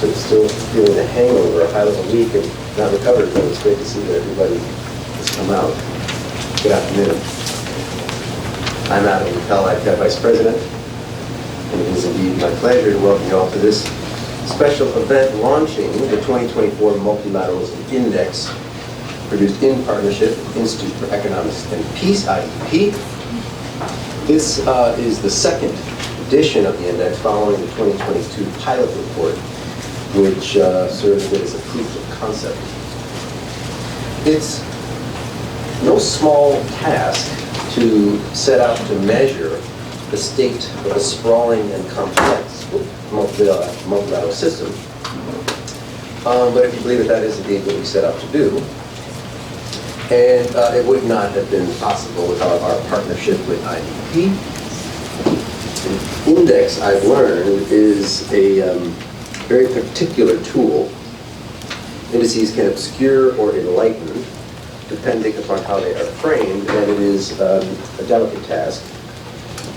still feeling the hangover of having a week and not recovered, but it's great to see that everybody has come out. Good afternoon. I'm Adam Appel, IPI Vice President, and it is indeed my pleasure to welcome you all to this special event launching the 2024 Multilateralism Index, produced in partnership with the Institute for Economics and Peace, IEP. This is the second edition of the index following the 2022 pilot report, which served as a proof of concept. It's no small task to set out to measure the state of a sprawling and complex multilateral system. But if you believe that is indeed what we set out to do, and it would not have been possible without our partnership with IEP. The index, I've learned, is a very particular tool. Indices can obscure or enlighten, depending upon how they are framed, and it is a delicate task.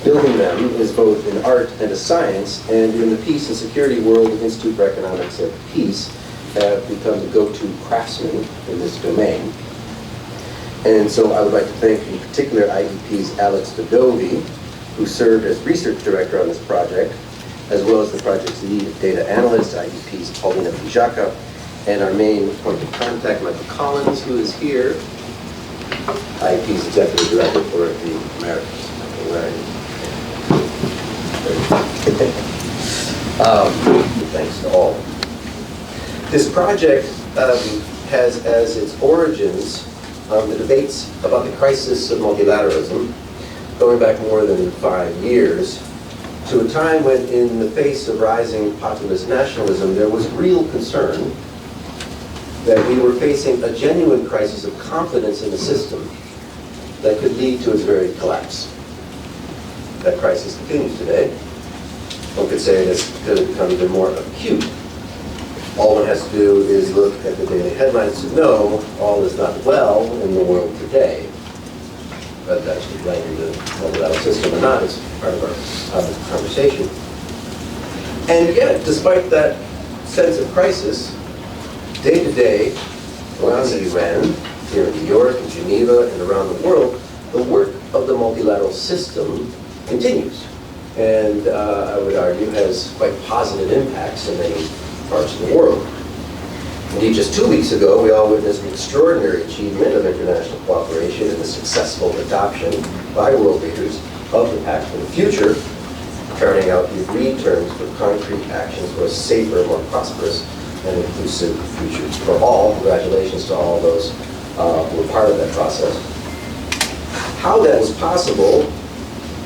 Building them is both an art and a science, and in the peace and security world, the Institute for Economics and Peace have become the go-to craftsmen in this domain. And so I would like to thank in particular IEP's Alex Bedovi, who served as research director on this project, as well as the project's lead data analyst, IEP's Paulina Bijaka, and our main point of contact, Michael Collins, who is here, IEP's executive director for the Americas. Thanks to all. This project has as its origins the debates about the crisis of multilateralism, going back more than 5 years, to a time when, in the face of rising populist nationalism, there was real concern that we were facing a genuine crisis of confidence in the system that could lead to its very collapse. That crisis continues today. One could say it has become even more acute. All one has to do is look at the daily headlines to know all is not well in the world today. Whether that's related to the multilateral system or not is part of our conversation. And yet, despite that sense of crisis, day to day, around the UN, here in New York, in Geneva, and around the world, the work of the multilateral system continues. And I would argue has quite positive impacts in many parts of the world. Indeed, just 2 weeks ago, we all witnessed the extraordinary achievement of international cooperation and the successful adoption by world leaders of the Pact for the Future, charting out the agreed terms for concrete actions for a safer, more prosperous, and inclusive future for all. Congratulations to all those who were part of that process. How that was possible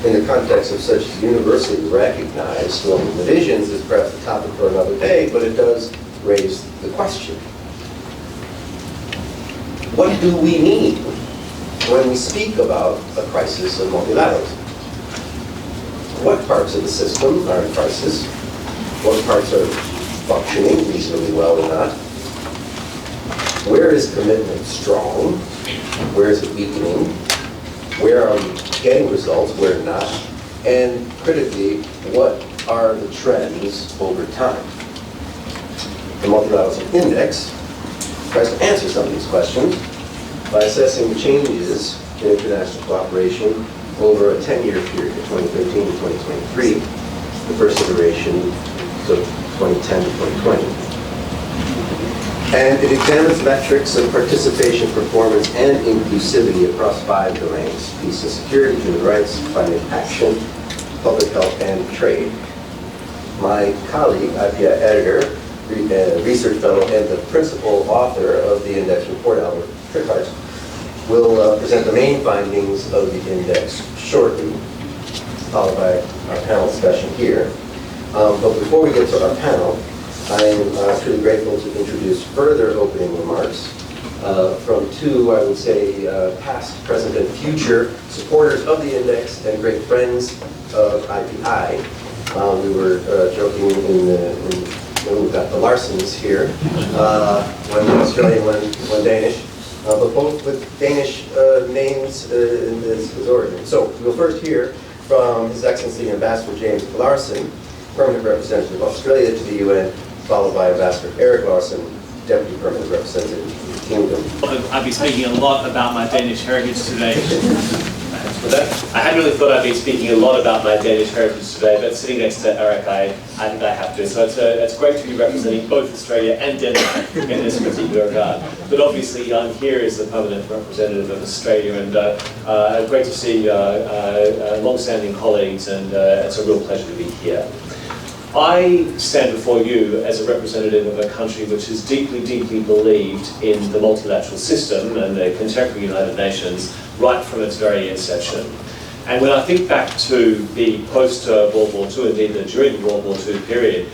in the context of such universally recognized global divisions is perhaps the topic for another day, but it does raise the question. What do we mean when we speak about a crisis of multilateralism? What parts of the system are in crisis? What parts are functioning reasonably well or not? Where is commitment strong? Where is it weakening? Where are we getting results, where not? And critically, what are the trends over time? The Multilateralism Index tries to answer some of these questions by assessing the changes in international cooperation over a 10-year period, 2013 to 2023, the first iteration took 2010 to 2020. And it examines metrics of participation, performance, and inclusivity across 5 domains: peace and security, human rights, climate action, public health, and trade. My colleague, IPI editor, research fellow, and the principal author of the index report, Albert Trickhart, will present the main findings of the index shortly, followed by our panel discussion here. But before we get to our panel, I am truly grateful to introduce further opening remarks from 2, I would say, past, present, and future supporters of the index and great friends of IPI. We were joking when we've got the Larsens here, one Australian, one Danish, but both with Danish names in his origin. So we'll first hear from His Excellency Ambassador James Larson, Permanent Representative of Australia to the UN, followed by Ambassador Erik Larsen, Deputy Permanent Representative of the Kingdom. I'll be speaking a lot about my Danish heritage today. I hadn't really thought I'd be speaking a lot about my Danish heritage today, but sitting next to Erik, I think I have to. So it's great to be representing both Australia and Denmark in this particular regard. But obviously I'm here as the permanent representative of Australia, and great to see long-standing colleagues, and it's a real pleasure to be here. I stand before you as a representative of a country which has deeply, deeply believed in the multilateral system and the contemporary United Nations right from its very inception. And when I think back to the post-World War II, indeed during the World War II period,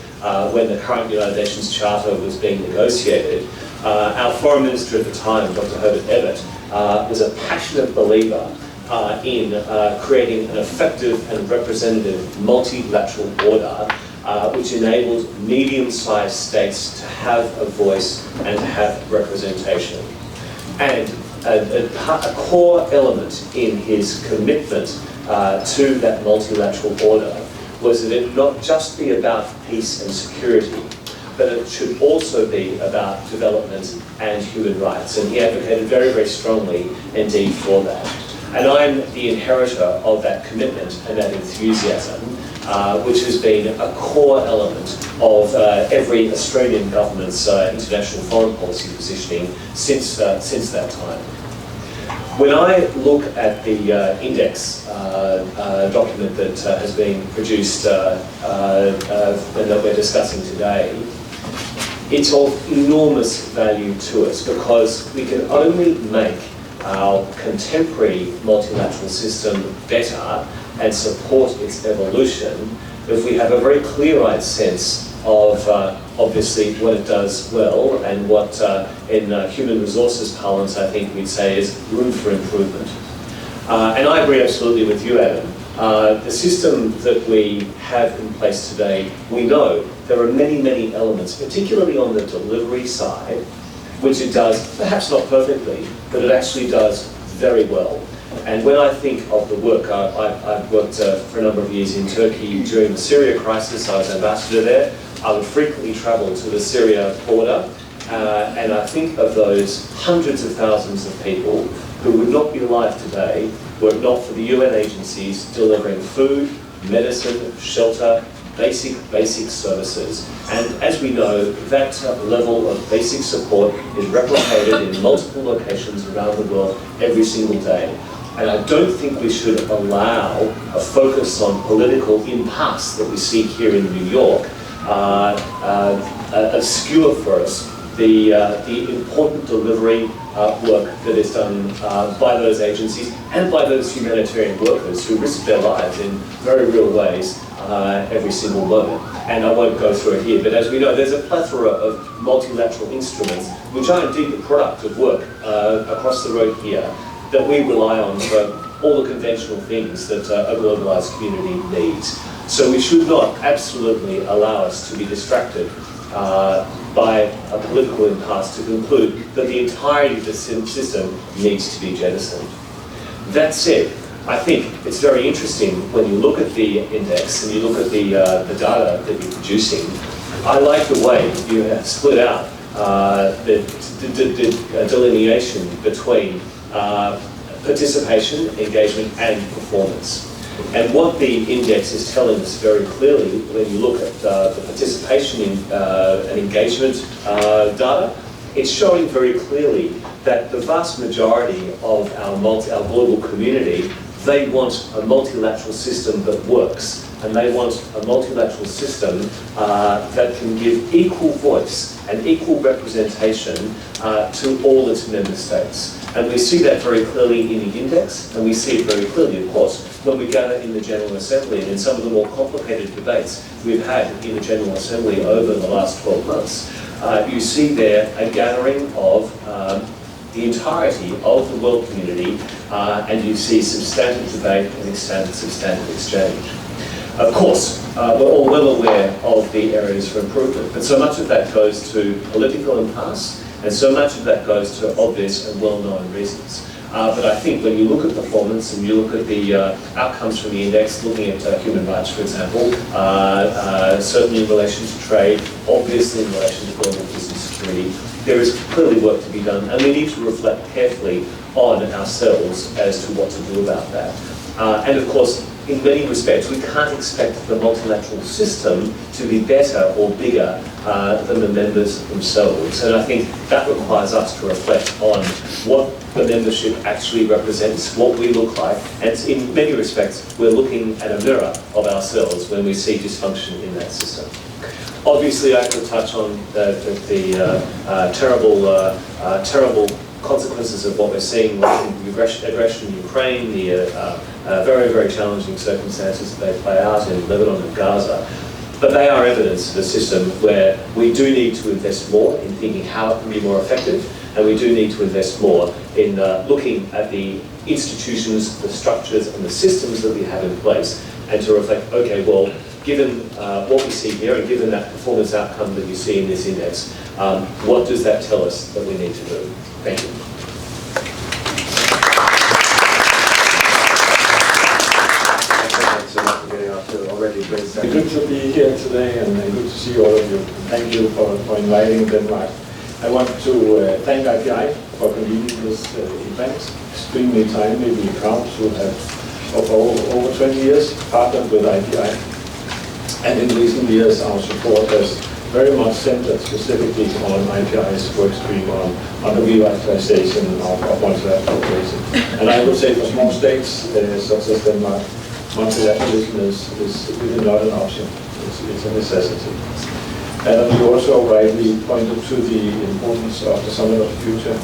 when the current United Nations Charter was being negotiated, our Foreign Minister at the time, Dr. Herbert Ebbett, was a passionate believer in creating an effective and representative multilateral order which enabled medium-sized states to have a voice and to have representation. And a core element in his commitment to that multilateral order was that it not just be about peace and security, but it should also be about development and human rights. And he advocated very, very strongly indeed for that. And I'm the inheritor of that commitment and that enthusiasm, which has been a core element of every Australian government's international foreign policy positioning since that time. When I look at the index document that has been produced and that we're discussing today, it's of enormous value to us because we can only make our contemporary multilateral system better and support its evolution if we have a very clear-eyed sense of obviously what it does well and what in human resources parlance I think we'd say is room for improvement. And I agree absolutely with you, Adam. The system that we have in place today, we know there are many, many elements, particularly on the delivery side, which it does, perhaps not perfectly, but it actually does very well. And when I think of the work, I've worked for a number of years in Turkey during the Syria crisis. I was ambassador there. I would frequently travel to the Syria border, and I think of those hundreds of thousands of people who would not be alive today were it not for the UN agencies delivering food, medicine, shelter, basic services. And as we know, that level of basic support is replicated in multiple locations around the world every single day. And I don't think we should allow a focus on political impasse that we see here in New York obscure for us the important delivery work that is done by those agencies and by those humanitarian workers who risk their lives in very real ways every single moment. And I won't go through it here, but as we know, there's a plethora of multilateral instruments which are indeed the product of work across the road here that we rely on for all the conventional things that a globalized community needs. So we should not absolutely allow us to be distracted by a political impasse to conclude that the entirety of the system needs to be jettisoned. That said, I think it's very interesting when you look at the index and you look at the data that you're producing. I like the way you have split out the delineation between participation, engagement, and performance. And what the index is telling us very clearly, when you look at the participation and engagement data, it's showing very clearly that the vast majority of our global community, they want a multilateral system that works. And they want a multilateral system that can give equal voice and equal representation to all its member states. And we see that very clearly in the index, and we see it very clearly, of course, when we gather in the General Assembly and in some of the more complicated debates we've had in the General Assembly over the last 12 months. You see there a gathering of the entirety of the world community, and you see substantive debate and substantive exchange. Of course, we're all well aware of the areas for improvement, but so much of that goes to political impasse, and so much of that goes to obvious and well-known reasons. But I think when you look at performance and you look at the outcomes from the index, looking at human rights, for example, certainly in relation to trade, obviously in relation to global peace and security, there is clearly work to be done, and we need to reflect carefully on ourselves as to what to do about that. And of course, in many respects, we can't expect the multilateral system to be better or bigger than the members themselves. And I think that requires us to reflect on what the membership actually represents, what we look like, and in many respects, we're looking at a mirror of ourselves when we see dysfunction in that system. Obviously, I could touch on the terrible consequences of what we're seeing, Russian aggression in Ukraine, the very, very challenging circumstances that they play out in Lebanon and Gaza. But they are evidence of a system where we do need to invest more in thinking how it can be more effective, and we do need to invest more in looking at the institutions, the structures, and the systems that we have in place, and to reflect, okay, well, given what we see here, and given that performance outcome that you see in this index, what does that tell us that we need to do? Thank you. It's good to be here today and good to see all of you. Thank you for inviting Denmark. I want to thank IPI for convening this event. Extremely timely. We're proud to have, for over 20 years, partnered with IPI. And in recent years, our support has very much centered specifically on IPI's work stream on the revitalization of multilateral cooperation. And I would say for small states such as Denmark, multilateralism is really not an option. It's a necessity. And you also rightly pointed to the importance of the Summit of the Future.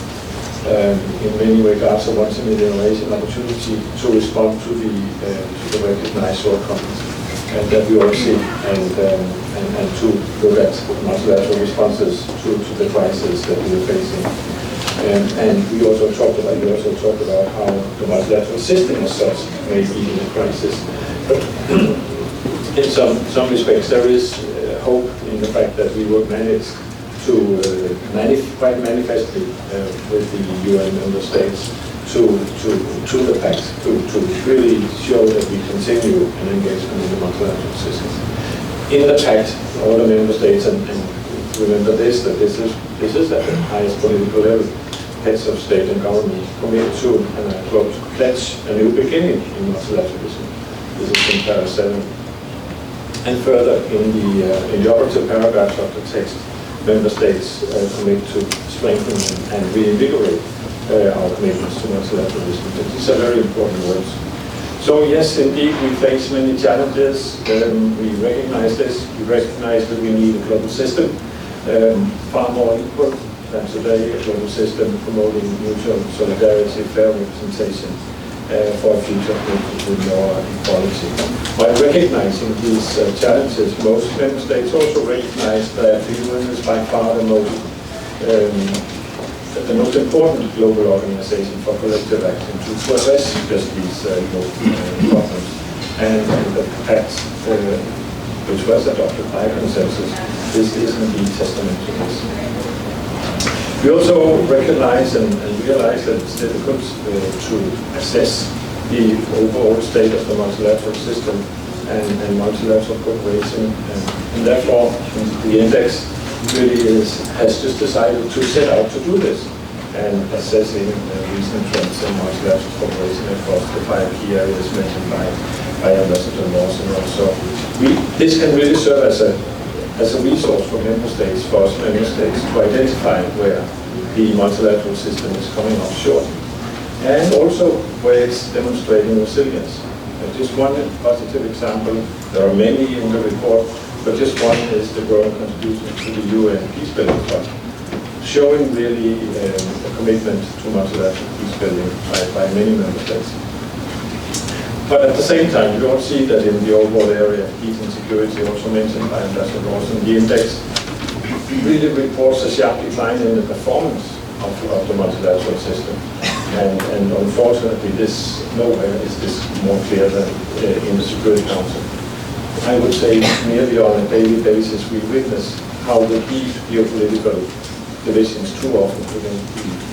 In many regards, a once-in-a-generation opportunity to respond to the recognized shortcomings and that we all see, and to look at multilateral responses to the crisis that we are facing. And we also talked about how the multilateral system as such may be in a crisis. But in some respects, there is hope in the fact that we will manage to quite manifestly with the UN member states to the pact, to really show that we continue an engagement in the multilateral system. In the pact, all the member states, and remember this, that this is at the highest political level, heads of state and government commit to, and I quote, pledge a new beginning in multilateralism. This is in paragraph 7. And further, in the operative paragraphs of the text, member states commit to strengthen and reinvigorate our commitments to multilateralism. These are very important words. So yes, indeed, we face many challenges. We recognize this. We recognize that we need a global system, far more equal than today, a global system promoting mutual solidarity, fair representation for a future with more equality. By recognizing these challenges, most member states also recognize that the UN is by far the most important global organization for collective action to address just these problems. And the pact, which was adopted by consensus, is indeed testament to this. We also recognize and realize that it's difficult to assess the overall state of the multilateral system and multilateral cooperation, and therefore the index really has just decided to set out to do this and assessing recent trends in multilateral cooperation across the 5 key areas mentioned by Ambassador Lawson. Also, this can really serve as a resource for member states, for us member states, to identify where the multilateral system is coming up short, and also where it's demonstrating resilience. Just one positive example, there are many in the report, but just one is the growing contribution to the UN Peace Building Fund, showing really a commitment to multilateral peace building by many member states. But at the same time, you don't see that in the overall area of peace and security, also mentioned by Ambassador Lawson, the index really reports a sharp decline in the performance of the multilateral system. And unfortunately, nowhere is this more clear than in the Security Council. I would say nearly on a daily basis we witness how the deep geopolitical divisions too often within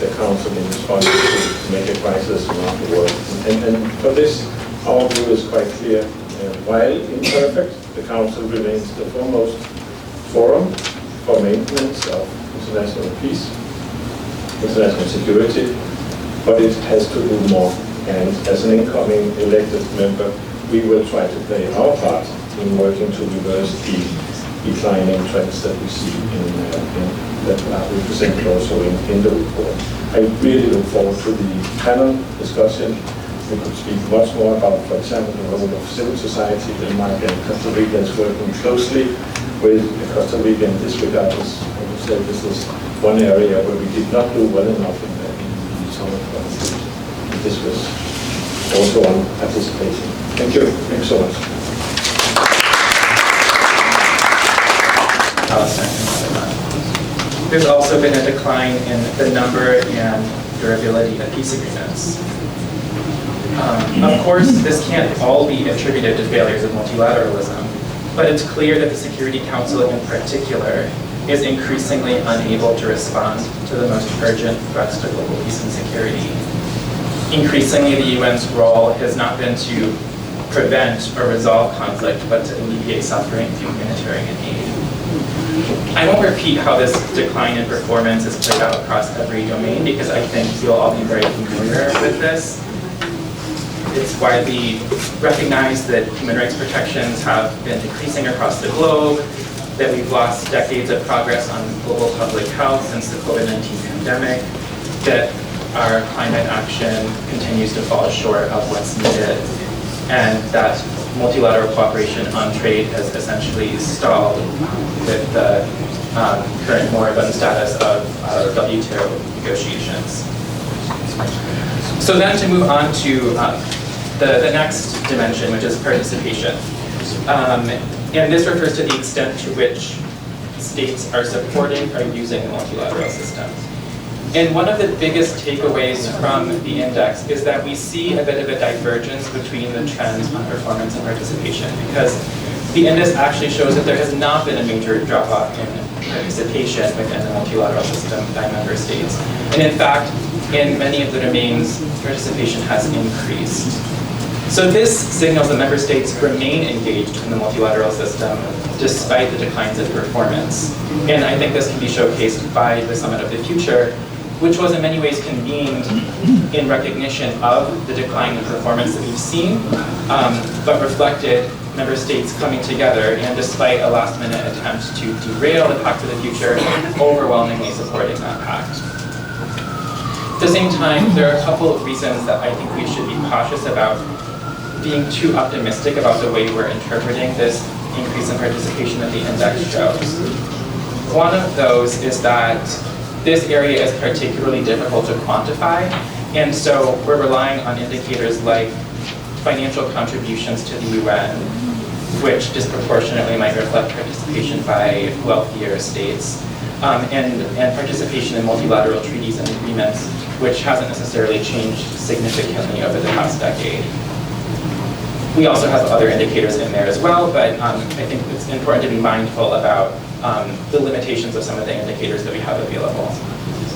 the Council in response to major crises around the world. And for this, our view is quite clear. While imperfect, the Council remains the foremost forum for maintenance of international peace, international security, but it has to do more. And as an incoming elected member, we will try to play our part in working to reverse the declining trends that we see that are represented also in the report. I really look forward to the panel discussion. We could speak much more about, for example, the role of civil society. Denmark and Costa Rica is working closely with Costa Rica in this regard. I would say this is one area where we did not do well enough in the summit. This was also on participation. Thank you. Thanks so much. There's also been a decline in the number and durability of peace agreements. Of course, this can't all be attributed to failures of multilateralism, but it's clear that the Security Council in particular is increasingly unable to respond to the most urgent threats to global peace and security. Increasingly, the UN's role has not been to prevent or resolve conflict, but to alleviate suffering through humanitarian aid. I won't repeat how this decline in performance is played out across every domain, because I think you'll all be very familiar with this. It's widely recognized that human rights protections have been decreasing across the globe, that we've lost decades of progress on global public health since the COVID-19 pandemic, that our climate action continues to fall short of what's needed, and that multilateral cooperation on trade has essentially stalled with the current moribund status of WTO negotiations. So then to move on to the next dimension, which is participation. And this refers to the extent to which states are supporting or using the multilateral system. And one of the biggest takeaways from the index is that we see a bit of a divergence between the trends on performance and participation, because the index actually shows that there has not been a major drop-off in participation within the multilateral system by member states. And in fact, in many of the domains, participation has increased. So this signals that member states remain engaged in the multilateral system despite the declines in performance. And I think this can be showcased by the Summit of the Future, which was in many ways convened in recognition of the decline in performance that we've seen, but reflected member states coming together and, despite a last-minute attempt to derail the Pact for the Future, overwhelmingly supporting that pact. At the same time, there are a couple of reasons that I think we should be cautious about being too optimistic about the way we're interpreting this increase in participation that the index shows. One of those is that this area is particularly difficult to quantify, and so we're relying on indicators like financial contributions to the UN, which disproportionately might reflect participation by wealthier states, and participation in multilateral treaties and agreements, which hasn't necessarily changed significantly over the past decade. We also have other indicators in there as well, but I think it's important to be mindful about the limitations of some of the indicators that we have available.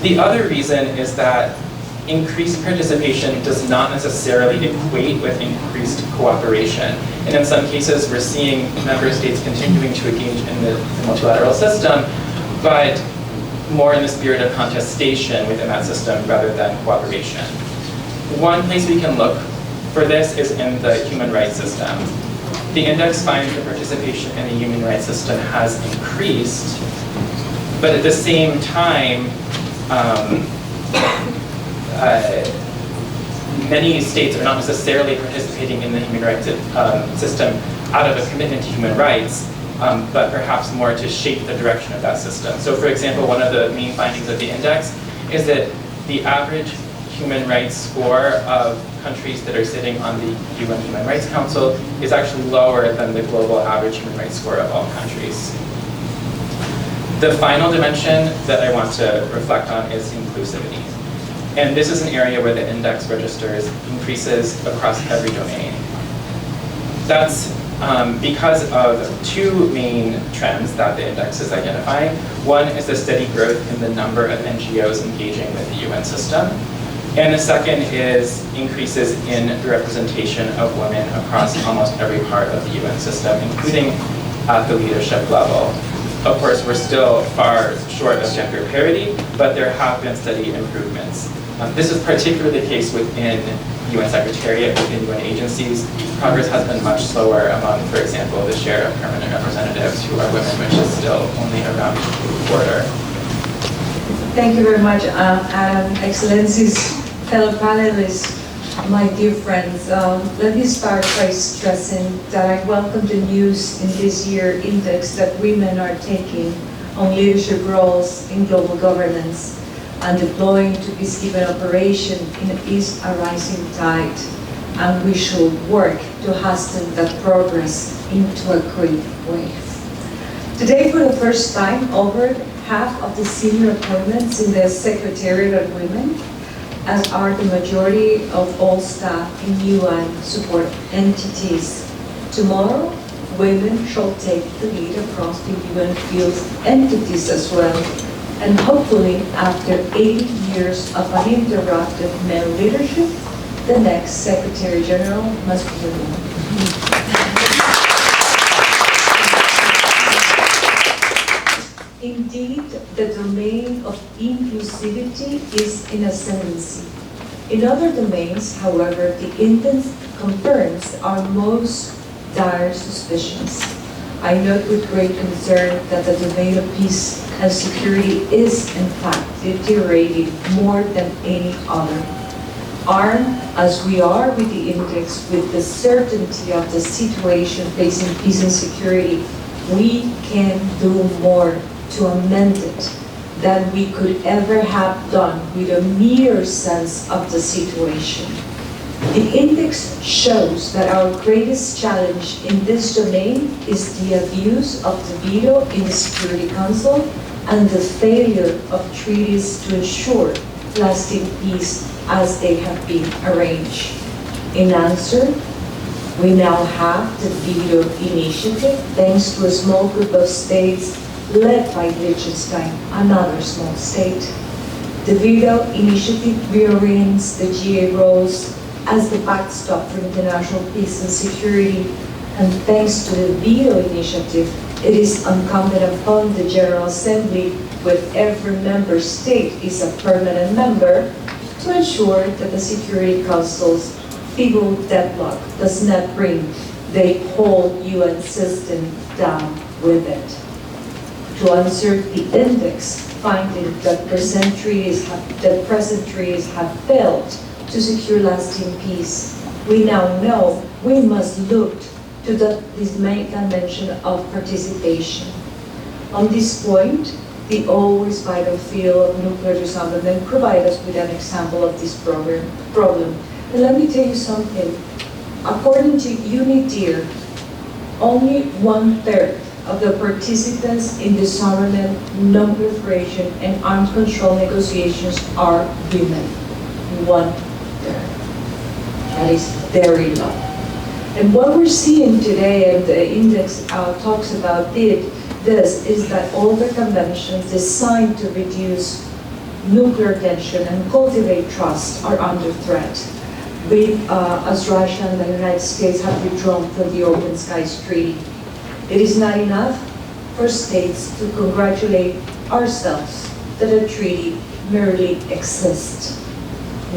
The other reason is that increased participation does not necessarily equate with increased cooperation. And in some cases, we're seeing member states continuing to engage in the multilateral system, but more in the spirit of contestation within that system rather than cooperation. One place we can look for this is in the human rights system. The index finds that participation in the human rights system has increased, but at the same time, many states are not necessarily participating in the human rights system out of a commitment to human rights, but perhaps more to shape the direction of that system. So for example, one of the main findings of the index is that the average human rights score of countries that are sitting on the UN Human Rights Council is actually lower than the global average human rights score of all countries. The final dimension that I want to reflect on is inclusivity. And this is an area where the index registers increases across every domain. That's because of two main trends that the index is identifying. One is the steady growth in the number of NGOs engaging with the UN system. And the second is increases in the representation of women across almost every part of the UN system, including at the leadership level. Of course, we're still far short of gender parity, but there have been steady improvements. This is particularly the case within UN Secretariat, within UN agencies. Progress has been much slower among, for example, the share of permanent representatives who are women, which is still only around a quarter. Thank you very much, Adam, Excellencies, fellow panelists, my dear friends. Let me start by stressing that I welcome the news in this year's index that women are taking on leadership roles in global governance and deploying to peacekeeping operation in a peace a rising tide. And we should work to hasten that progress into a great wave. Today, for the first time, over half of the senior appointments in the Secretariat are women, as are the majority of all staff in UN support entities. Tomorrow, women shall take the lead across the UN field entities as well. And hopefully, after 80 years of uninterrupted male leadership, the next Secretary General must be a woman. Indeed, the domain of inclusivity is in ascendancy. In other domains, however, the index confirms our most dire suspicions. I note with great concern that the domain of peace and security is, in fact, deteriorating more than any other. Armed as we are with the index, with the certainty of the situation facing peace and security, we can do more to amend it than we could ever have done with a mere sense of the situation. The index shows that our greatest challenge in this domain is the abuse of the veto in the Security Council and the failure of treaties to ensure lasting peace as they have been arranged. In answer, we now have the veto initiative thanks to a small group of states led by Liechtenstein, another small state. The veto initiative reorients the GA roles as the backstop for international peace and security, and thanks to the veto initiative, it is incumbent upon the General Assembly, with every member state is a permanent member, to ensure that the Security Council's feeble deadlock does not bring the whole UN system down with it. To answer the index finding that present treaties have failed to secure lasting peace, we now know we must look to this main dimension of participation. On this point, the always vital field of nuclear disarmament provides us with an example of this problem. And let me tell you something. According to UNITIR, only 1/3 of the participants in disarmament, non-proliferation, and arms control negotiations are women. 1/3. That is very low. And what we're seeing today, and the index talks about this, is that all the conventions designed to reduce nuclear tension and cultivate trust are under threat, as Russia and the United States have withdrawn from the Open Skies Treaty. It is not enough for states to congratulate ourselves that a treaty merely exists.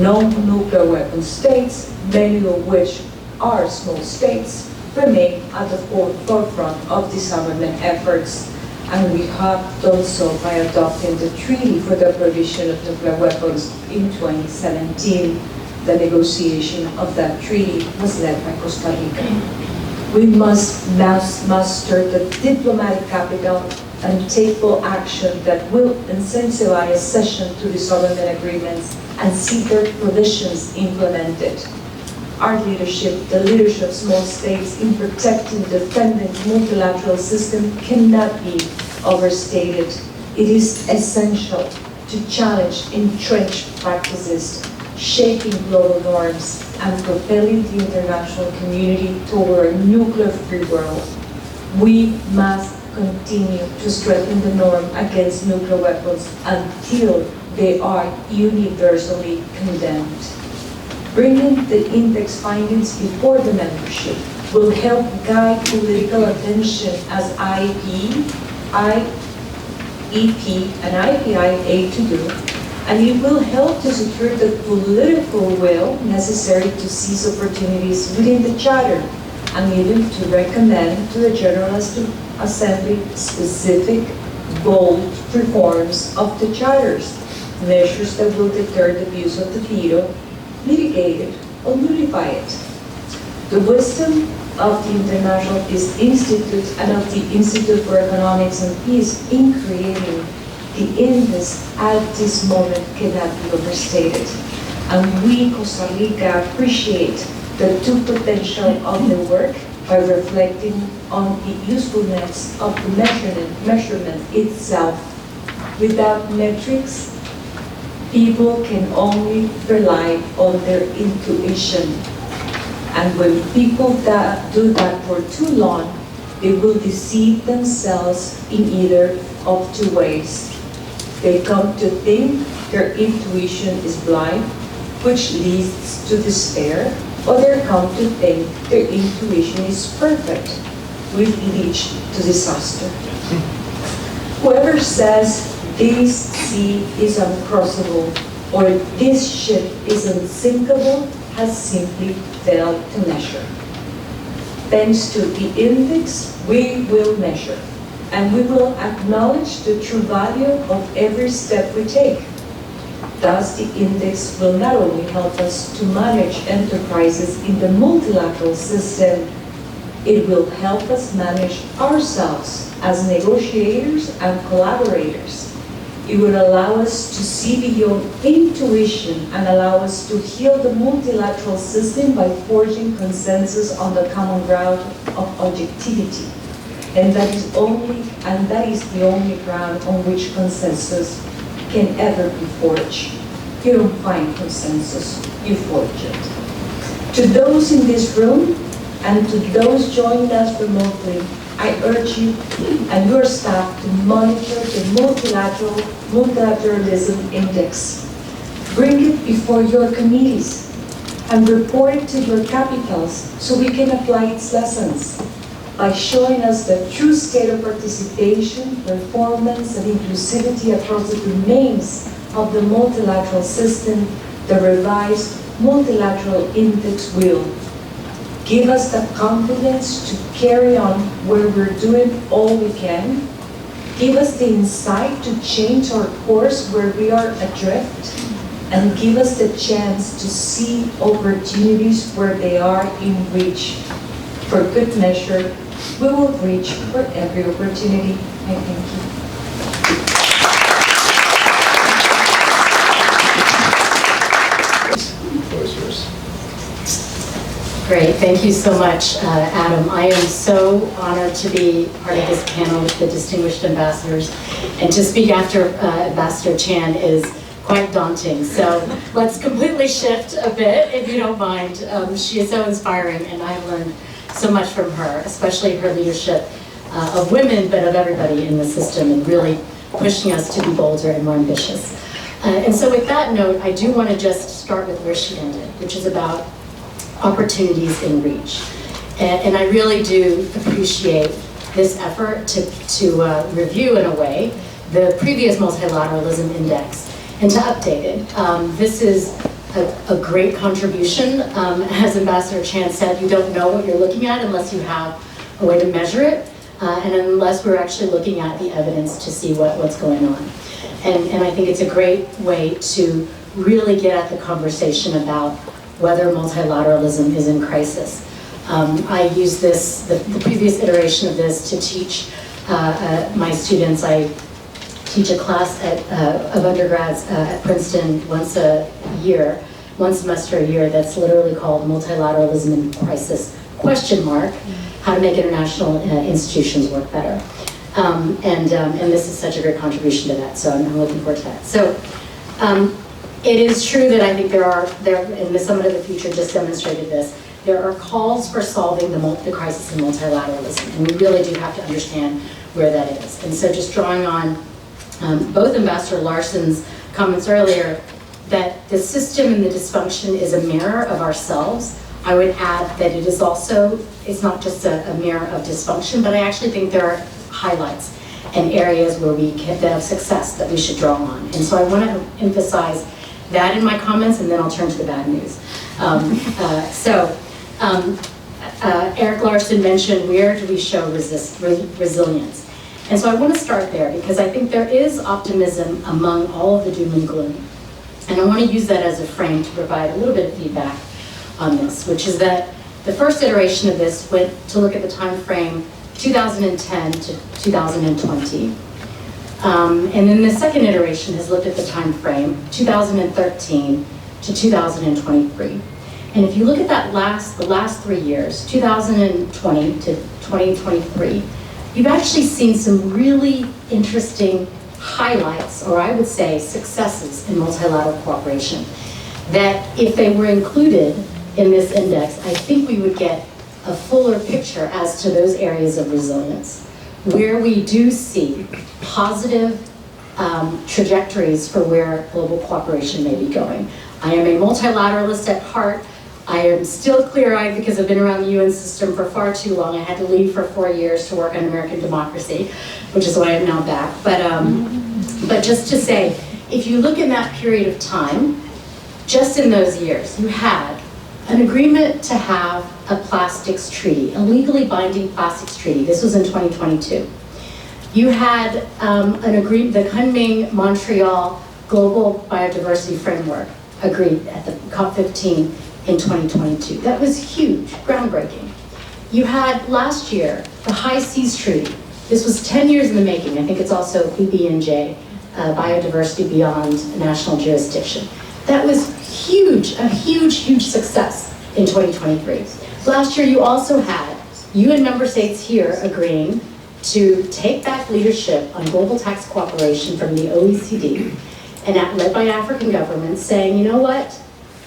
Non-nuclear weapon states, many of which are small states, remain at the forefront of disarmament efforts, and we have done so by adopting the Treaty for the Prohibition of Nuclear Weapons in 2017. The negotiation of that treaty was led by Costa Rica. We must muster the diplomatic capital and take full action that will incentivize accession to disarmament agreements and see their provisions implemented. Our leadership, the leadership of small states in protecting, defending the multilateral system cannot be overstated. It is essential to challenge entrenched practices shaping global norms, and propelling the international community toward a nuclear-free world. We must continue to strengthen the norm against nuclear weapons until they are universally condemned. Bringing the index findings before the membership will help guide political attention as EP and IPI aim to do, and it will help to secure the political will necessary to seize opportunities within the Charter, and even to recommend to the General Assembly specific, bold reforms of the Charters, measures that will deter the abuse of the veto, mitigate it, or nullify it. The wisdom of the International Peace Institute and of the Institute for Economics and Peace in creating the index at this moment cannot be overstated. And we, Costa Rica, appreciate the true potential of the work by reflecting on the usefulness of the measurement itself. Without metrics, people can only rely on their intuition. And when people do that for too long, they will deceive themselves in either of two ways. They come to think their intuition is blind, which leads to despair, or they come to think their intuition is perfect, which leads to disaster. Whoever says this sea is uncrossable or this ship is unsinkable has simply failed to measure. Thanks to the index, we will measure, and we will acknowledge the true value of every step we take. Thus, the index will not only help us to manage enterprises in the multilateral system, it will help us manage ourselves as negotiators and collaborators. It will allow us to see beyond intuition and allow us to heal the multilateral system by forging consensus on the common ground of objectivity. And that is the only ground on which consensus can ever be forged. You don't find consensus, you forge it. To those in this room and to those joining us remotely, I urge you and your staff to monitor the Multilateralism Index. Bring it before your committees and report it to your capitals so we can apply its lessons by showing us the true state of participation, performance, and inclusivity across the domains of the multilateral system. The revised Multilateral Index will give us the confidence to carry on where we're doing all we can, give us the insight to change our course where we are adrift, and give us the chance to see opportunities where they are in reach. For good measure, we will reach for every opportunity. I thank you. Great, thank you so much, Adam. I am so honored to be part of this panel with the distinguished ambassadors, and to speak after Ambassador Chan is quite daunting. So let's completely shift a bit, if you don't mind. She is so inspiring, and I've learned so much from her, especially her leadership of women, but of everybody in the system, and really pushing us to be bolder and more ambitious. And so with that note, I do want to just start with where she ended, which is about opportunities in reach. And I really do appreciate this effort to review, in a way, the previous Multilateralism Index and to update it. This is a great contribution. As Ambassador Chan said, you don't know what you're looking at unless you have a way to measure it, and unless we're actually looking at the evidence to see what's going on. And I think it's a great way to really get at the conversation about whether multilateralism is in crisis. I use this, the previous iteration of this, to teach my students. I teach a class of undergrads at Princeton once one semester a year, that's literally called Multilateralism in Crisis, ? How to make international institutions work better. And this is such a great contribution to that, so I'm looking forward to that. So, It is true that I think and the Summit of the Future just demonstrated this, there are calls for solving the crisis in multilateralism, and we really do have to understand where that is. And so just drawing on both Ambassador Larson's comments earlier, that the system and the dysfunction is a mirror of ourselves. I would add that it is also, it's not just a mirror of dysfunction, but I actually think there are highlights and areas where we can have success that we should draw on. And so I want to emphasize that in my comments, and then I'll turn to the bad news. Eric Larson mentioned, where do we show resilience? And so I want to start there, because I think there is optimism among all of the doom and gloom. And I want to use that as a frame to provide a little bit of feedback on this, which is that the first iteration of this went to look at the time frame 2010 to 2020. And then the second iteration has looked at the time frame 2013 to 2023. And if you look at that the last 3 years, 2020 to 2023, you've actually seen some really interesting highlights, or I would say successes, in multilateral cooperation, that if they were included in this index, I think we would get a fuller picture as to those areas of resilience, where we do see positive trajectories for where global cooperation may be going. I am a multilateralist at heart. I am still clear-eyed because I've been around the UN system for far too long. I had to leave for 4 years to work on American democracy, which is why I'm now back. But just to say, if you look in that period of time, just in those years, you had an agreement to have a plastics treaty, a legally binding plastics treaty. This was in 2022. You had an agreement, the Kunming-Montreal Global Biodiversity Framework agreed at the COP15 in 2022. That was huge, groundbreaking. You had last year the High Seas Treaty. This was 10 years in the making. I think it's also BBNJ, Biodiversity Beyond National Jurisdiction. That was huge, a huge, huge success in 2023. Last year you also had UN member states here agreeing to take back leadership on global tax cooperation from the OECD, and led by African governments, saying, you know what?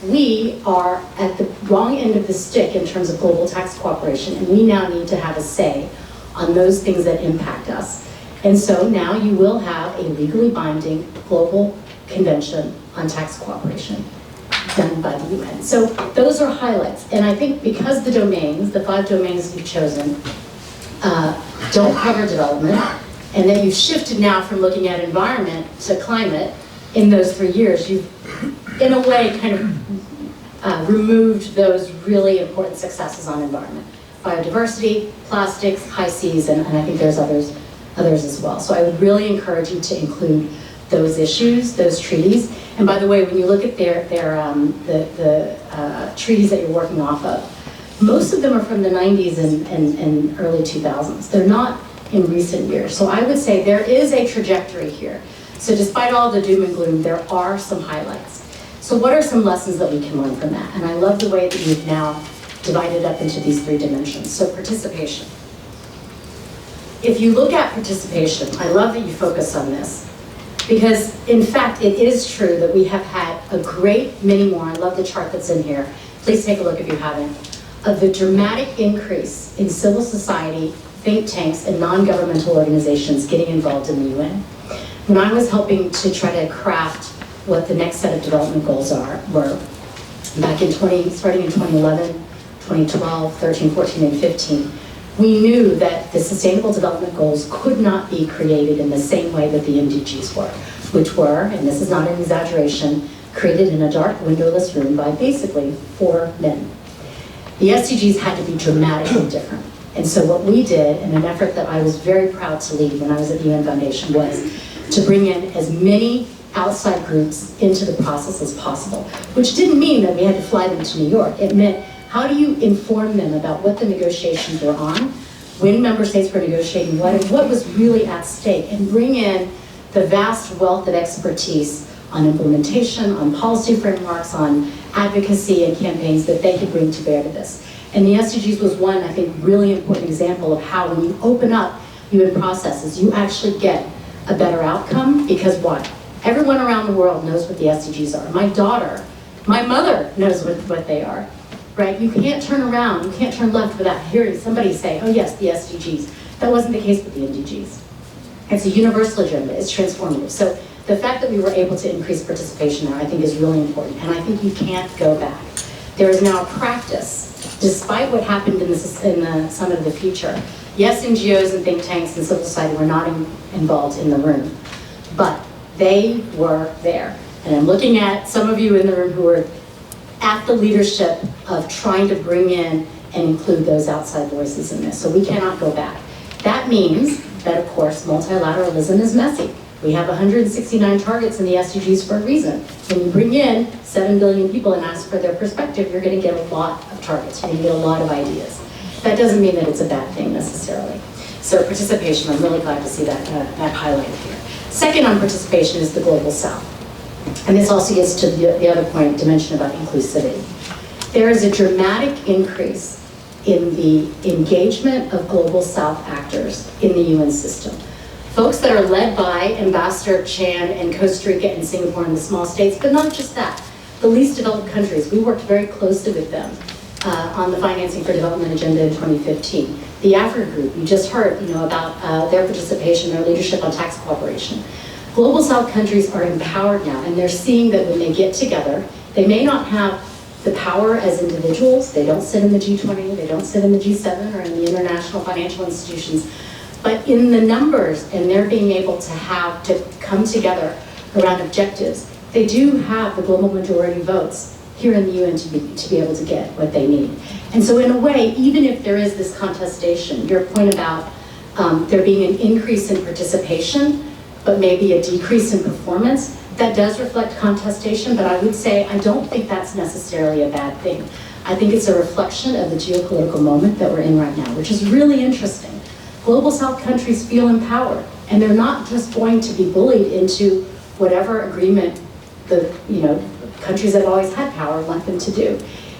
We are at the wrong end of the stick in terms of global tax cooperation, and we now need to have a say on those things that impact us. And so now you will have a legally binding global convention on tax cooperation done by the UN. So those are highlights. And I think because the domains, the 5 domains you've chosen, don't cover development, and that you've shifted now from looking at environment to climate in those 3 years, you've, in a way, kind of removed those really important successes on environment. Biodiversity, plastics, high seas, and I think there's others as well. So I would really encourage you to include those issues, those treaties. And by the way, when you look at the treaties that you're working off of, most of them are from the 90s and early 2000s. They're not in recent years. So I would say there is a trajectory here. So despite all the doom and gloom, there are some highlights. So what are some lessons that we can learn from that? And I love the way that you've now divided up into these 3 dimensions. So participation. If you look at participation, I love that you focus on this, because in fact, it is true that we have had a great many more, I love the chart that's in here, please take a look if you haven't, of the dramatic increase in civil society, think tanks, and non-governmental organizations getting involved in the UN. When I was helping to try to craft what the next set of development goals were back in starting in 2011, 2012, 13, 14, and 15, we knew that the Sustainable Development Goals could not be created in the same way that the MDGs were, which were, and this is not an exaggeration, created in a dark, windowless room by basically 4 men. The SDGs had to be dramatically different. And so what we did, in an effort that I was very proud to lead when I was at the UN Foundation, was to bring in as many outside groups into the process as possible, which didn't mean that we had to fly them to New York. It meant, how do you inform them about what the negotiations were on, when member states were negotiating what, and what was really at stake, and bring in the vast wealth of expertise on implementation, on policy frameworks, on advocacy and campaigns that they could bring to bear to this. And the SDGs was one, I think, really important example of how when you open up UN processes, you actually get a better outcome, because why? Everyone around the world knows what the SDGs are. My daughter, my mother knows what they are, right? You can't turn around, you can't turn left without hearing somebody say, oh yes, the SDGs. That wasn't the case with the MDGs. It's a universal agenda, it's transformative. So the fact that we were able to increase participation there, I think is really important, and I think you can't go back. There is now a practice, despite what happened in the Summit of the Future. Yes, NGOs and think tanks and civil society were not involved in the room, but they were there. And I'm looking at some of you in the room who are at the leadership of trying to bring in and include those outside voices in this. So we cannot go back. That means that, of course, multilateralism is messy. We have 169 targets in the SDGs for a reason. When you bring in 7 billion people and ask for their perspective, you're going to get a lot of targets. You're going to get a lot of ideas. That doesn't mean that it's a bad thing necessarily. So participation, I'm really glad to see that highlighted here. Second on participation is the Global South. And this also gets to the other point, dimension about inclusivity. There is a dramatic increase in the engagement of Global South actors in the UN system. Folks that are led by Ambassador Chan in Costa Rica and Singapore and the small states, but not just that. The least developed countries, we worked very closely with them on the Financing for Development agenda in 2015. The Africa Group, you just heard about their participation, their leadership on tax cooperation. Global South countries are empowered now, and they're seeing that when they get together, they may not have the power as individuals, they don't sit in the G20, they don't sit in the G7 or in the international financial institutions, but in the numbers and they're being able to come together around objectives, they do have the global majority votes here in the UN to be able to get what they need. And so in a way, even if there is this contestation, your point about there being an increase in participation, but maybe a decrease in performance, that does reflect contestation, but I would say I don't think that's necessarily a bad thing. I think it's a reflection of the geopolitical moment that we're in right now, which is really interesting. Global South countries feel empowered, and they're not just going to be bullied into whatever agreement the countries that have always had power want them to do.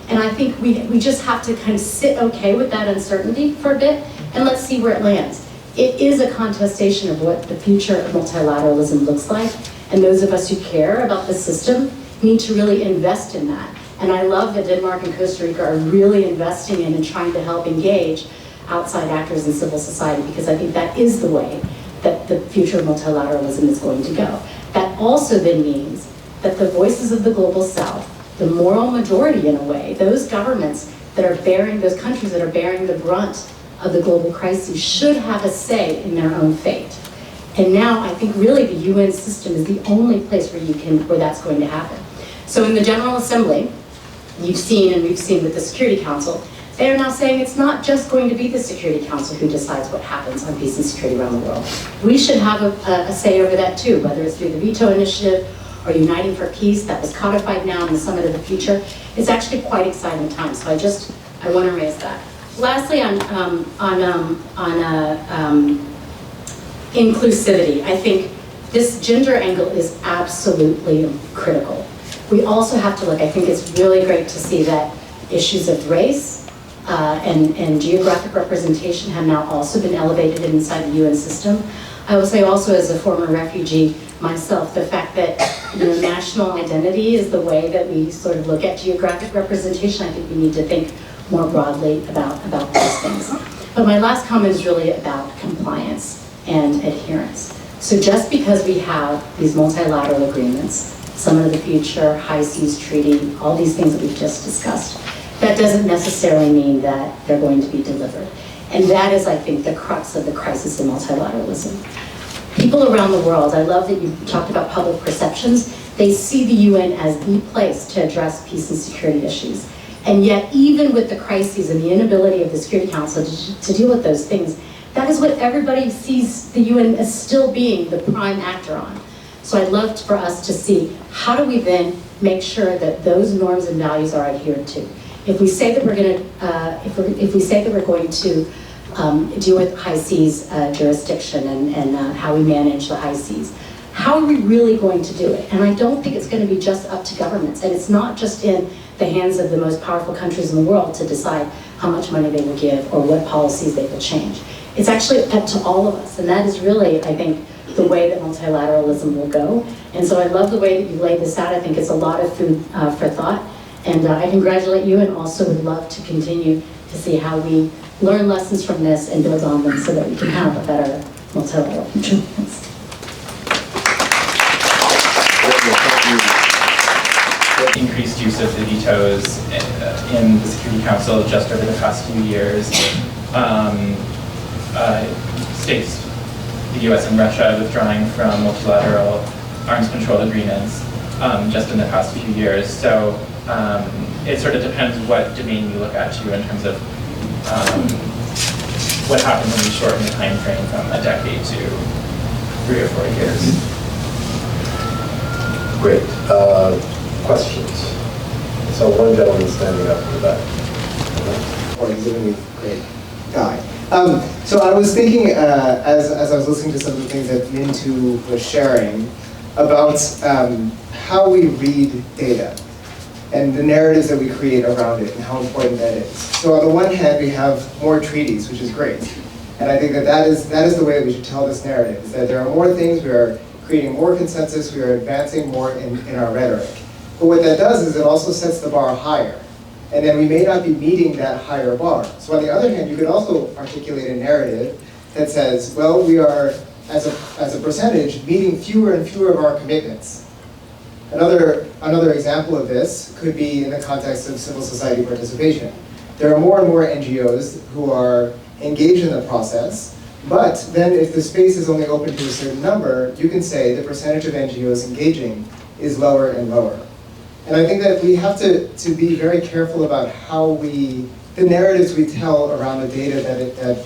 And I think we just have to kind of sit okay with that uncertainty for a bit, and let's see where it lands. It is a contestation of what the future of multilateralism looks like, and those of us who care about the system need to really invest in that. And I love that Denmark and Costa Rica are really investing in and trying to help engage outside actors in civil society, because I think that is the way that the future of multilateralism is going to go. That also then means that the voices of the Global South, the moral majority in a way, those governments that are bearing, those countries that are bearing the brunt of the global crises should have a say in their own fate. And now I think really the UN system is the only place where that's going to happen. So in the General Assembly, you've seen and we've seen with the Security Council, they are now saying it's not just going to be the Security Council who decides what happens on peace and security around the world. We should have a say over that too, whether it's through the veto initiative or Uniting for Peace that was codified now in the Summit of the Future. It's actually quite exciting time, so I want to raise that. Lastly, on inclusivity, I think this gender angle is absolutely critical. We also have to look, I think it's really great to see that issues of race and geographic representation have now also been elevated inside the UN system. I will say also, as a former refugee myself, the fact that national identity is the way that we sort of look at geographic representation. I think we need to think more broadly about those things. But my last comment is really about compliance and adherence. So just because we have these multilateral agreements, Summit of the Future, High Seas Treaty, all these things that we've just discussed, that doesn't necessarily mean that they're going to be delivered. And that is, I think, the crux of the crisis in multilateralism. People around the world, I love that you talked about public perceptions, they see the UN as the place to address peace and security issues. And yet, even with the crises and the inability of the Security Council to deal with those things, that is what everybody sees the UN as still being the prime actor on. So I'd love for us to see, how do we then make sure that those norms and values are adhered to? If we say that we're going to, if we say that we're going to deal with high seas jurisdiction and how we manage the high seas, how are we really going to do it? And I don't think it's going to be just up to governments, and it's not just in the hands of the most powerful countries in the world to decide how much money they will give or what policies they will change. It's actually up to all of us, and that is really, I think, the way that multilateralism will go. And so I love the way that you laid this out. I think it's a lot of food for thought. And I congratulate you, and also would love to continue to see how we learn lessons from this and build on them so that we can have a better multilateral. Increased use of the vetoes in the Security Council just over the past few years. States, the US and Russia, withdrawing from multilateral arms control agreements just in the past few years. So it sort of depends what domain you look at too in terms of what happens when you shorten the time frame from a decade to 3 or 4 years. Great. Questions? So one gentleman standing up in the back. Or he's a really great guy. So I was thinking, as I was listening to some of the things that Mintu was sharing, about how we read data and the narratives that we create around it and how important that is. So on the one hand, we have more treaties, which is great. And I think that is the way that we should tell this narrative, is that there are more things, we are creating more consensus, we are advancing more in our rhetoric. But what that does is it also sets the bar higher. And then we may not be meeting that higher bar. So on the other hand, you could also articulate a narrative that says, well, we are, as a percentage, meeting fewer and fewer of our commitments. Another example of this could be in the context of civil society participation. There are more and more NGOs who are engaged in the process, but then if the space is only open to a certain number, you can say the percentage of NGOs engaging is lower and lower. And I think that we have to be very careful about how the narratives we tell around the data that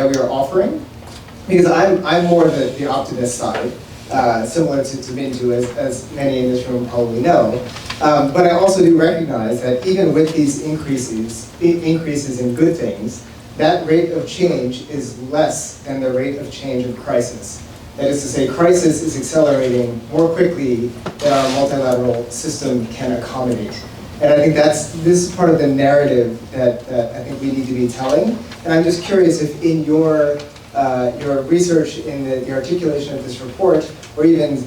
we are offering, because I'm more the optimist side, similar to Mintu, as many in this room probably know. But I also do recognize that even with these increases in good things, that rate of change is less than the rate of change of crisis. That is to say, crisis is accelerating more quickly than our multilateral system can accommodate. And I think this is part of the narrative that I think we need to be telling. And I'm just curious if in your research, in the articulation of this report, or even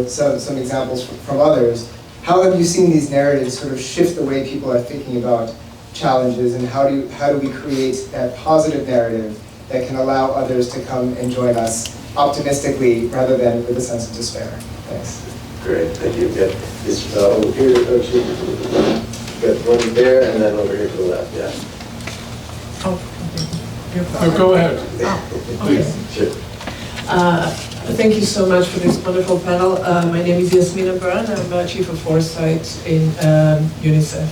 some examples from others, how have you seen these narratives sort of shift the way people are thinking about challenges, and how do we create that positive narrative that can allow others to come and join us optimistically rather than with a sense of despair? Thanks. Great, thank you. Good. Over here, good. One there, and then over here to the left. Yeah. Oh, go ahead. Please. Sure. Thank you so much for this wonderful panel. My name is Yasmina Baran. I'm Chief of Foresight in UNICEF.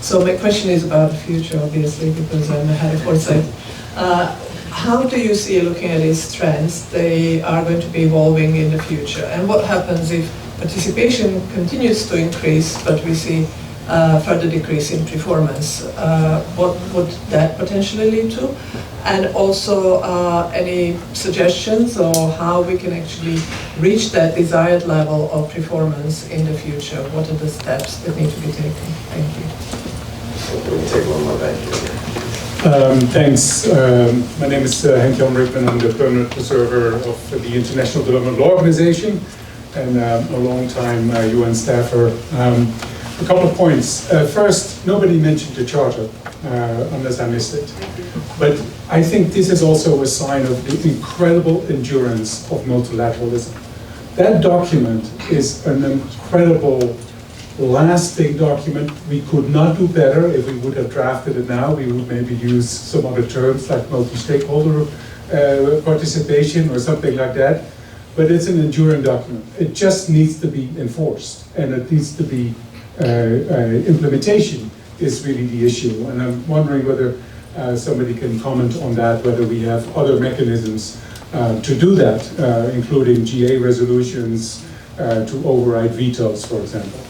So my question is about the future, obviously, because I'm the head of Foresight. How do you see, looking at these trends, they are going to be evolving in the future? And what happens if participation continues to increase, but we see further decrease in performance? What would that potentially lead to? And also, any suggestions on how we can actually reach that desired level of performance in the future? What are the steps that need to be taken? Thank you. We'll take one more back here. Thanks. My name is Henk-Jan Rippen. I'm the permanent observer of the International Development Law Organization and a long-time UN staffer. A couple of points. First, nobody mentioned the Charter, unless I missed it. But I think this is also a sign of the incredible endurance of multilateralism. That document is an incredible lasting document. We could not do better. If we would have drafted it now, we would maybe use some other terms like multi-stakeholder participation or something like that. But it's an enduring document. It just needs to be enforced, and it needs to be implementation is really the issue. And I'm wondering whether somebody can comment on that, whether we have other mechanisms to do that, including GA resolutions to override vetoes, for example.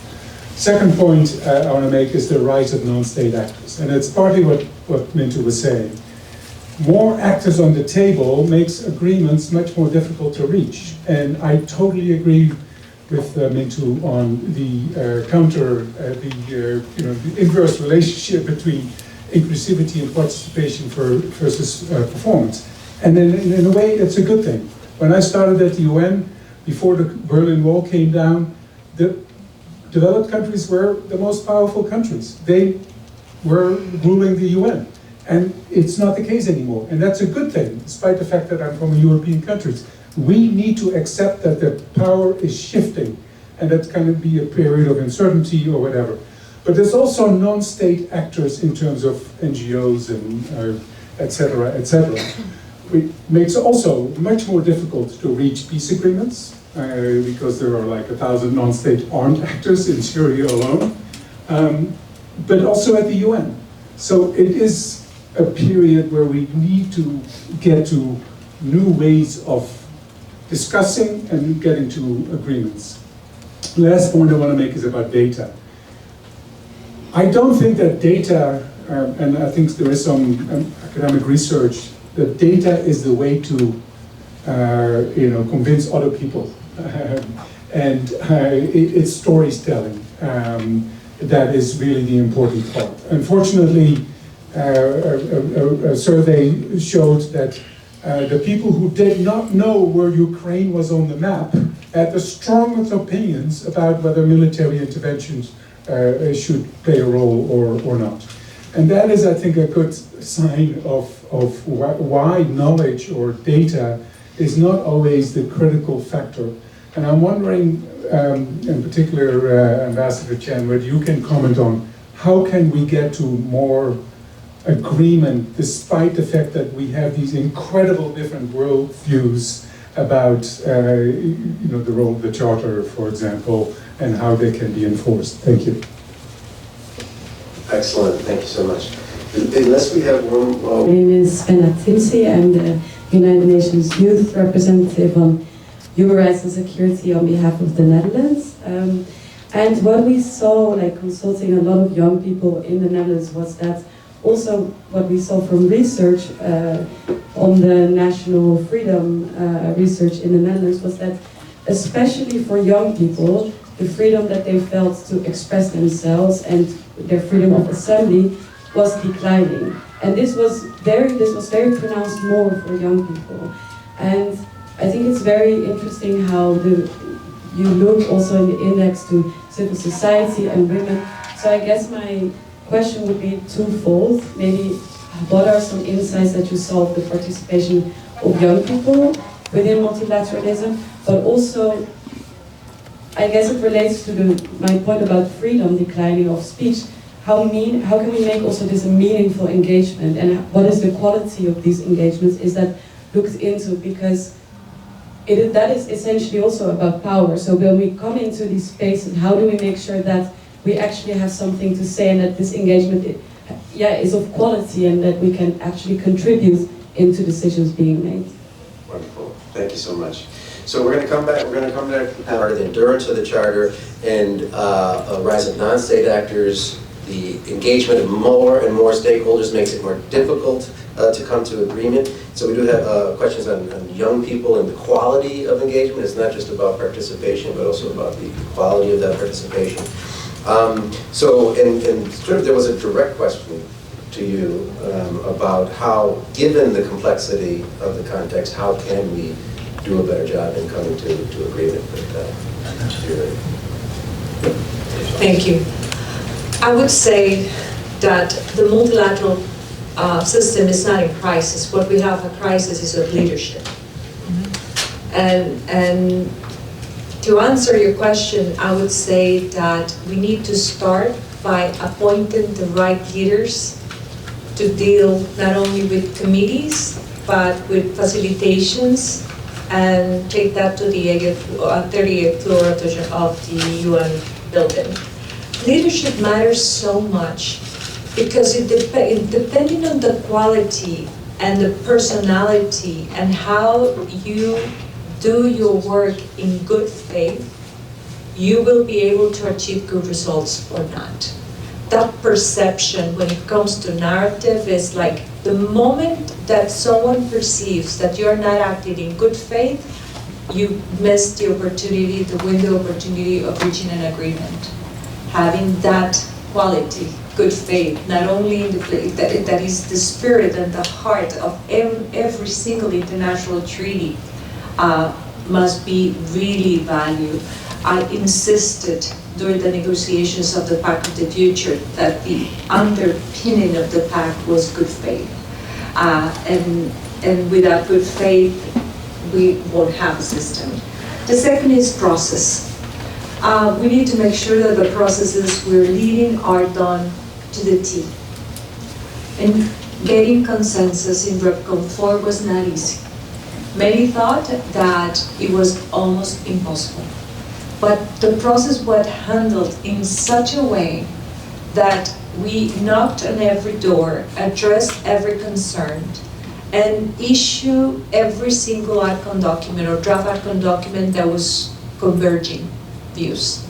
Second point I want to make is the rise of non-state actors. And it's partly what Mintu was saying. More actors on the table makes agreements much more difficult to reach. And I totally agree with Mintu on the the inverse relationship between inclusivity and participation versus performance. And in a way, it's a good thing. When I started at the UN, before the Berlin Wall came down, the developed countries were the most powerful countries. They were ruling the UN. And it's not the case anymore. And that's a good thing, despite the fact that I'm from a European country. We need to accept that the power is shifting, and that's going to be a period of uncertainty or whatever. But there's also non-state actors in terms of NGOs and et cetera, which makes it also much more difficult to reach peace agreements, because there are like 1,000 non-state armed actors in Syria alone, but also at the UN. So it is a period where we need to get to new ways of discussing and getting to agreements. The last point I want to make is about data. I don't think that data, and I think there is some academic research, that data is the way to convince other people. And it's storytelling that is really the important part. Unfortunately, a survey showed that the people who did not know where Ukraine was on the map had the strongest opinions about whether military interventions should play a role or not. And that is, I think, a good sign of why knowledge or data is not always the critical factor. And I'm wondering, in particular, Ambassador Chen, whether you can comment on how can we get to more agreement, despite the fact that we have these incredible different world views about the role of the Charter, for example, and how they can be enforced. Thank you. Excellent, thank you so much. Unless we have one... My name is Benna Timsi. I'm the United Nations Youth Representative on Human Rights and Security on behalf of the Netherlands. And what we saw, like consulting a lot of young people in the Netherlands, was that also what we saw from research on the national freedom research in the Netherlands was that especially for young people, the freedom that they felt to express themselves and their freedom of assembly was declining. And this was very pronounced more for young people. And I think it's very interesting how you look also in the index to civil society and women. So I guess my question would be twofold. Maybe what are some insights that you saw of the participation of young people within multilateralism, but also I guess it relates to my point about freedom declining of speech. How can we make also this a meaningful engagement, and what is the quality of these engagements is that looked into, because that is essentially also about power. So when we come into these spaces, how do we make sure that we actually have something to say and that this engagement is of quality and that we can actually contribute into decisions being made? Wonderful, thank you so much. So we're going to come back to the power, the endurance of the Charter, and a rise of non-state actors. The engagement of more and more stakeholders makes it more difficult to come to agreement. So we do have questions on young people and the quality of engagement. It's not just about participation, but also about the quality of that participation. So there was a direct question to you about how, given the complexity of the context, how can we do a better job in coming to agreement with Thank you. I would say that the multilateral system is not in crisis. What we have a crisis is of leadership. And to answer your question, I would say that we need to start by appointing the right leaders to deal not only with committees, but with facilitations, and take that to the 38th floor of the UN building. Leadership matters so much because depending on the quality and the personality and how you do your work in good faith, you will be able to achieve good results or not. That perception when it comes to narrative is like the moment that someone perceives that you're not acting in good faith, you miss the opportunity, the window opportunity of reaching an agreement. Having that quality, good faith, not only in the place that is the spirit and the heart of every single international treaty, must be really valued. I insisted during the negotiations of the Pact of the Future that the underpinning of the pact was good faith. And without good faith, we won't have a system. The second is process. We need to make sure that the processes we're leading are done to the T. And getting consensus in RepCon 4 was not easy. Many thought that it was almost impossible. But the process was handled in such a way that we knocked on every door, addressed every concern, and issue every single outcome document or draft outcome document that was converging views.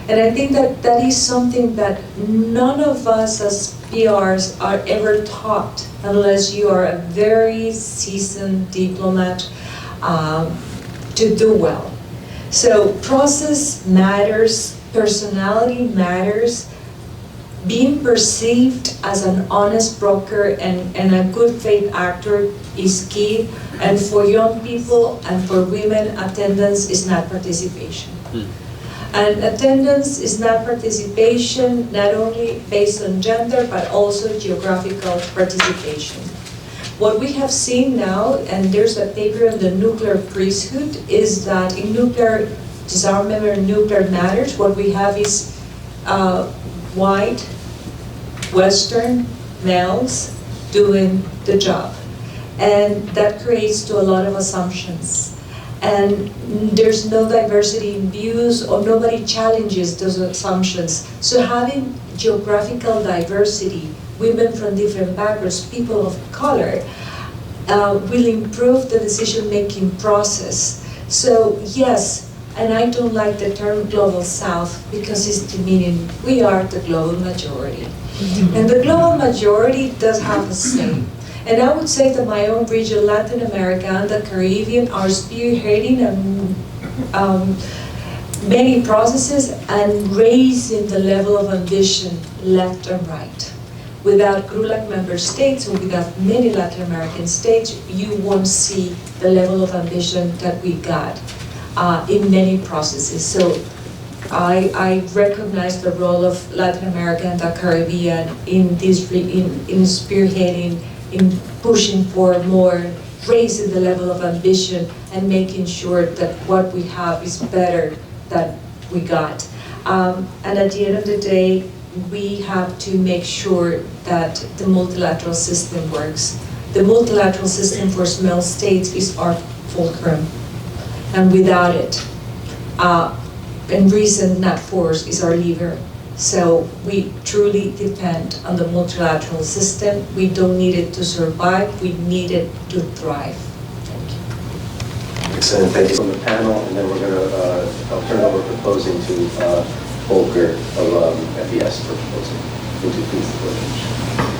And I think that that is something that none of us as PRs are ever taught unless you are a very seasoned diplomat to do well. So process matters, personality matters, being perceived as an honest broker and a good faith actor is key. And for young people and for women, attendance is not participation. And attendance is not participation, not only based on gender, but also geographical participation. What we have seen now, and there's a paper on the nuclear priesthood, is that in nuclear disarmament or nuclear matters, what we have is white, Western males doing the job. And that creates to a lot of assumptions. And there's no diversity in views, or nobody challenges those assumptions. So having geographical diversity, women from different backgrounds, people of color, will improve the decision-making process. So yes, and I don't like the term Global South because it's demeaning. We are the global majority. And the global majority does have a say. And I would say that my own region, Latin America and the Caribbean, are spearheading many processes and raising the level of ambition left and right. Without GRULAC member states or without many Latin American states, you won't see the level of ambition that we got in many processes. So I recognize the role of Latin America and the Caribbean in this, in spearheading, in pushing for more, raising the level of ambition and making sure that what we have is better than we got. And at the end of the day, we have to make sure that the multilateral system works. The multilateral system for small states is our fulcrum. And without it, and reason, not force, is our lever. So we truly depend on the multilateral system. We don't need it to survive, we need it to thrive. Thank you. Excellent, thank you from the panel, and then we're going to, I'll turn over for closing to Volker of FES for closing. Would you please?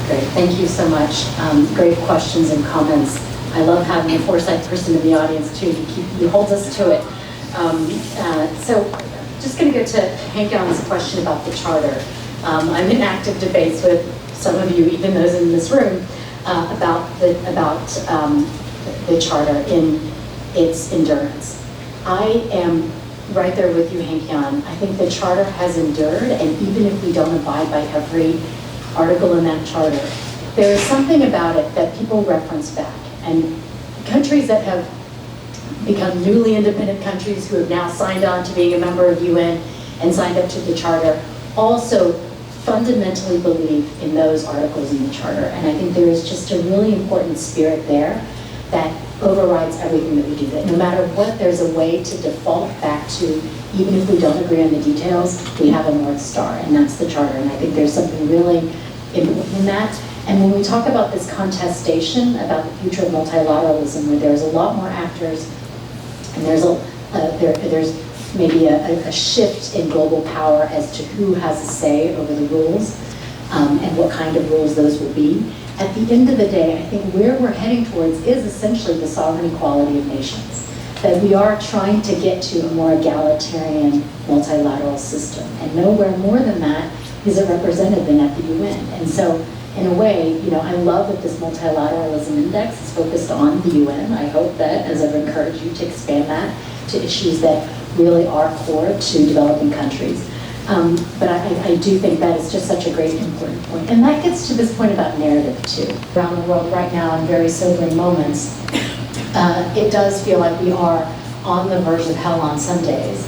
Great, thank you so much. Great questions and comments. I love having a foresight person in the audience too. He holds us to it. So just going to go to Hank-Jan's question about the charter. I'm in active debates with some of you, even those in this room, about the charter in its endurance. I am right there with you, Hank-Jan. I think the charter has endured, and even if we don't abide by every article in that charter, there is something about it that people reference back. And countries that have become newly independent countries who have now signed on to being a member of UN and signed up to the charter also fundamentally believe in those articles in the charter. And I think there is just a really important spirit there that overrides everything that we do. That no matter what, there's a way to default back to, even if we don't agree on the details, we have a North Star, and that's the charter. And I think there's something really important in that. And when we talk about this contestation about the future of multilateralism, where there's a lot more actors, and there's maybe a shift in global power as to who has a say over the rules, and what kind of rules those will be. At the end of the day, I think where we're heading towards is essentially the sovereign equality of nations. That we are trying to get to a more egalitarian multilateral system. And nowhere more than that is it represented than at the UN. And so in a way, I love that this Multilateralism Index is focused on the UN. I hope that, as I've encouraged you to expand that to issues that really are core to developing countries. But I do think that is just such a great important point. And that gets to this point about narrative too. Around the world right now in very sobering moments, it does feel like we are on the verge of hell on some days.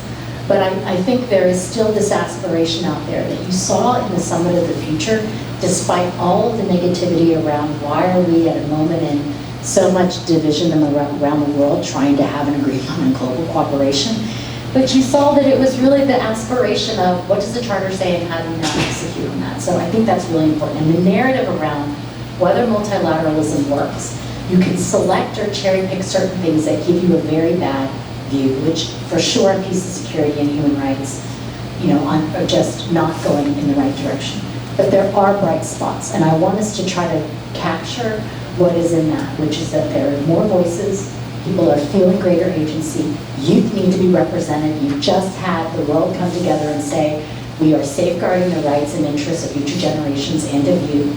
But I think there is still this aspiration out there that you saw in the Summit of the Future, despite all of the negativity around why are we at a moment in so much division around the world trying to have an agreement on global cooperation. But you saw that it was really the aspiration of what does the Charter say and how do we now execute on that. So I think that's really important. And the narrative around whether multilateralism works, you can select or cherry pick certain things that give you a very bad view, which for sure on peace and security and human rights, are just not going in the right direction. But there are bright spots, and I want us to try to capture what is in that, which is that there are more voices, people are feeling greater agency, youth need to be represented. You just had the world come together and say, we are safeguarding the rights and interests of future generations and of youth.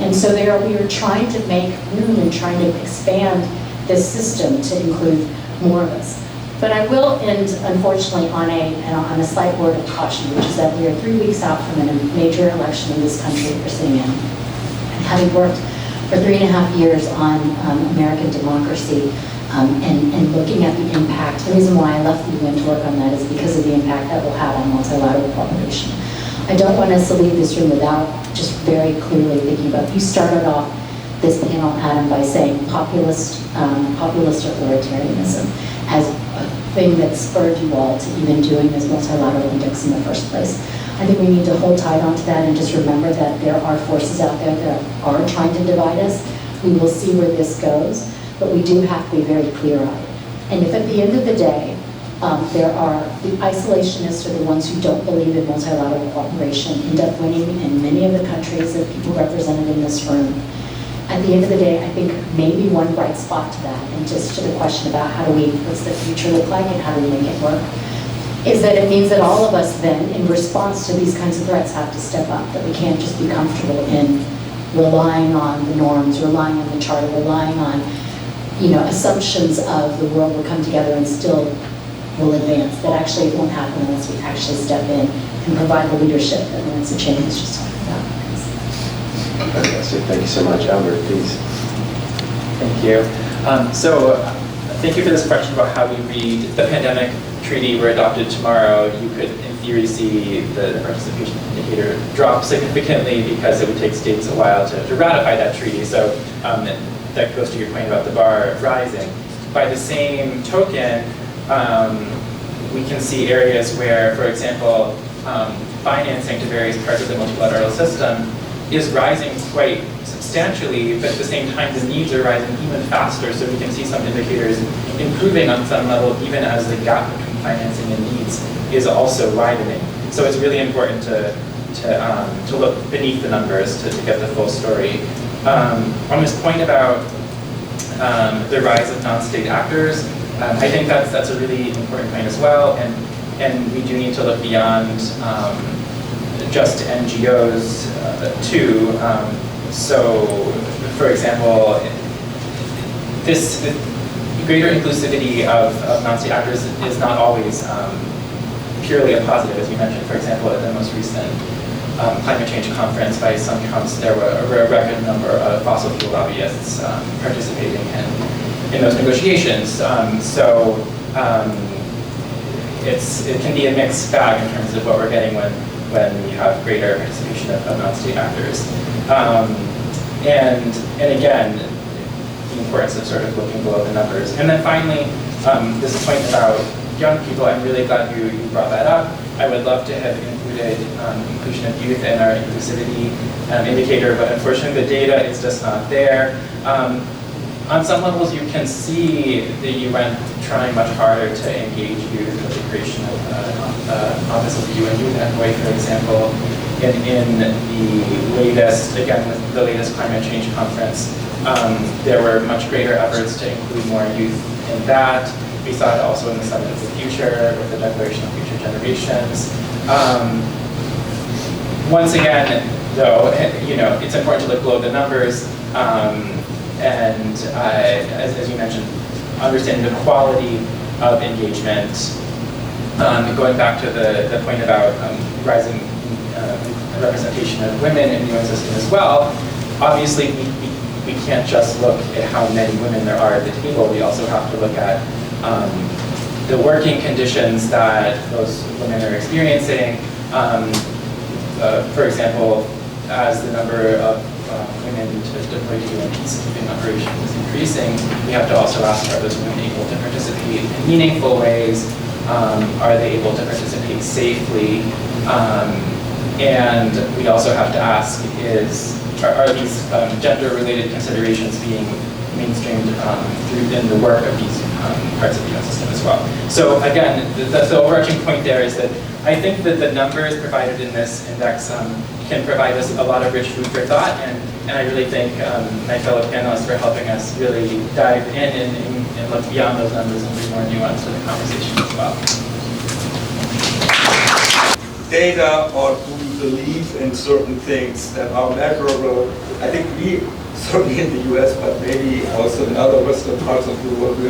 And so we are trying to make room and trying to expand this system to include more of us. But I will end, unfortunately, on a slight word of caution, which is that we are 3 weeks out from a major election in this country that we're sitting in. And having worked for 3.5 years on American democracy and looking at the impact, the reason why I left the UN to work on that is because of the impact that will have on multilateral cooperation. I don't want us to leave this room without just very clearly thinking about, you started off this panel, Adam, by saying populist authoritarianism as a thing that spurred you all to even doing this multilateral index in the first place. I think we need to hold tight onto that and just remember that there are forces out there that are trying to divide us. We will see where this goes, but we do have to be very clear-eyed. And if at the end of the day, there are the isolationists or the ones who don't believe in multilateral cooperation end up winning in many of the countries that people represented in this room. At the end of the day, I think maybe one bright spot to that, and just to the question about what's the future look like and how do we make it work, is that it means that all of us then, in response to these kinds of threats, have to step up, that we can't just be comfortable in relying on the norms, relying on the Charter, relying on assumptions of the world will come together and still will advance, that actually it won't happen unless we actually step in and provide the leadership that Nancy Chan was just talking about. Fantastic. Thank you so much. Albert, please. Thank you. So thank you for this question about how we read the pandemic treaty were adopted tomorrow. You could, in theory, see the participation indicator drop significantly because it would take states a while to ratify that treaty. So that goes to your point about the bar rising. By the same token, we can see areas where, for example, financing to various parts of the multilateral system is rising quite substantially, but at the same time the needs are rising even faster, so we can see some indicators improving on some level even as the gap between financing and needs is also widening. So it's really important to look beneath the numbers to get the full story. On this point about the rise of non-state actors, I think that's a really important point as well, and we do need to look beyond just NGOs too. So, for example, this greater inclusivity of non-state actors is not always purely a positive, as you mentioned. For example, at the most recent climate change conference by some counts, there were a record number of fossil fuel lobbyists participating in those negotiations. It can be a mixed bag in terms of what we're getting when you have greater participation of non-state actors. And again, the importance of sort of looking below the numbers. And then finally, this point about young people, I'm really glad you brought that up. I would love to have included inclusion of youth in our inclusivity indicator, but unfortunately the data is just not there. On some levels, you can see the UN trying much harder to engage youth with the creation of Office of the UN Youth Envoy, for example. In the latest, again, with the latest climate change conference, there were much greater efforts to include more youth in that. We saw it also in the Summit of the Future with the Declaration of Future Generations. Once again, though, it's important to look below the numbers, and as you mentioned, understanding the quality of engagement. Going back to the point about rising representation of women in the UN system as well, obviously we can't just look at how many women there are at the table. We also have to look at the working conditions that those women are experiencing. For example, as the number of women deployed to UN peacekeeping operations is increasing, we have to also ask, are those women able to participate in meaningful ways? Are they able to participate safely? And we also have to ask, are these gender-related considerations being mainstreamed in the work of these parts of the UN system as well? So again, the overarching point there is that I think that the numbers provided in this index can provide us a lot of rich food for thought, and I really thank my fellow panelists for helping us really dive in and look beyond those numbers and bring more nuance to the conversation as well. Data, or do we believe in certain things that are measurable? I think we, certainly in the US, but maybe also in other Western parts of the world, we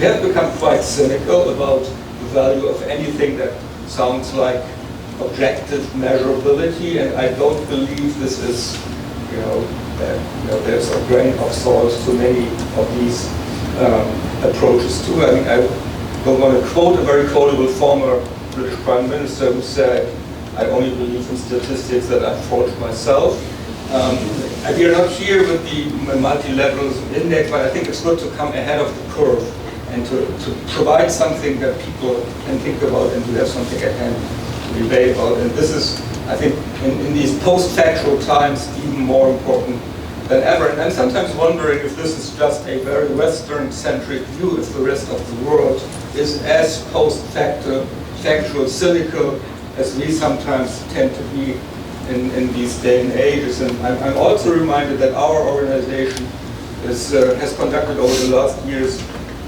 have become quite cynical about the value of anything that sounds like objective measurability, and I don't believe this is, there's a grain of salt to many of these approaches too. I mean, I don't want to quote a very quotable former British Prime Minister who said, I only believe in statistics that I've forged myself. And we are not here with the Multilateralism Index, but I think it's good to come ahead of the curve and to provide something that people can think about and to have something at hand to debate about. And this is, I think, in these post-factual times, even more important than ever. And I'm sometimes wondering if this is just a very Western-centric view, if the rest of the world is as post-factual, cynical, as we sometimes tend to be in these day and ages. And I'm also reminded that our organization has conducted over the last years